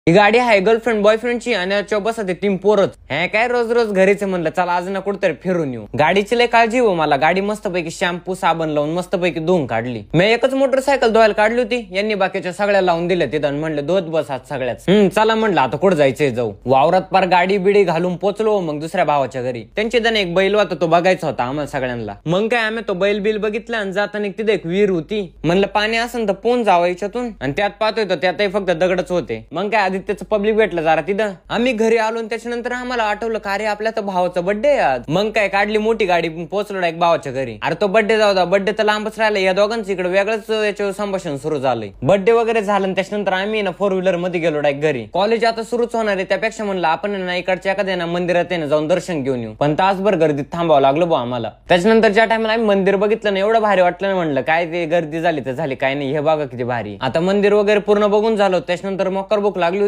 ही गाडी आहे गर्लफ्रेंड बॉयफ्रेंडची आणि बसत 3 पोरच. हे काय रोज रोज घरीच म्हणलं चला आज ना कुठतरी फिरून येऊ. गाडीची लय काळजी हो मला. गाडी मस्तपैकी शॅम्पू साबण लावून मस्तपैकी धुवून काढली. मी एकच मोटरसायकल धुवायला काढली होती, यांनी बाकीच्या सगळ्या लावून दिल्या तिथं. म्हणलं धुवत बस आज सगळ्याच. चला म्हणलं आता कुठं जायचंय जाऊ. वावरात पार गाडी बिडी घालून पोचलो मग दुसऱ्या भावाच्या घरी. त्यांच्या जण एक बैल होता तो बघायचा होता आम्हाला सगळ्यांना. मग काय आम्ही तो बैल बिल बघितला आणि जाताना तिथे एक विहीर होती. म्हणलं पाणी असेल तर पोन जावं याच्यातून. आणि त्यात पाहतोय तर त्यातही फक्त दगडच होते. मग काय आदित्यचं पब्लिक भेटलं जरा तिथं. आम्ही घरी आलो आणि त्याच्यानंतर आम्हाला आठवलं का रे आपल्या तर भावाचा बर्थडे आज. मग काय काढली मोठी गाडी पोहोचलो एक भावाच्या घरी. अरे तो बर्थडे जाऊ द्या, बर्थडे तर लांबच राहिला. या दोघांचं इकडे वेगळंच याच्यावर संभाषण सुरू झालंय. बर्थडे वगैरे झालं त्याच्यानंतर आम्ही ना 4 व्हीलर मध्ये गेलो डायरेक्ट घरी. कॉलेज आता सुरूच होणार आहे त्यापेक्षा म्हणलं आपण ना इकडच्या एखाद्या ना मंदिरात आहे ना जाऊन दर्शन घेऊन येऊ. पण तासभर गर्दीत थांबावं लागलं बा आम्हाला. त्याच्यानंतर ज्या टाइमला आम्ही मंदिर बघितलं ना एवढं भारी वाटलं ना. म्हणलं काय ते गर्दी झाली तर झाली काय नाही, हे बघा किती भारी. आता मंदिर वगैरे पूर्ण बघून झालो. त्याच्यानंतर मोकर भूक लागली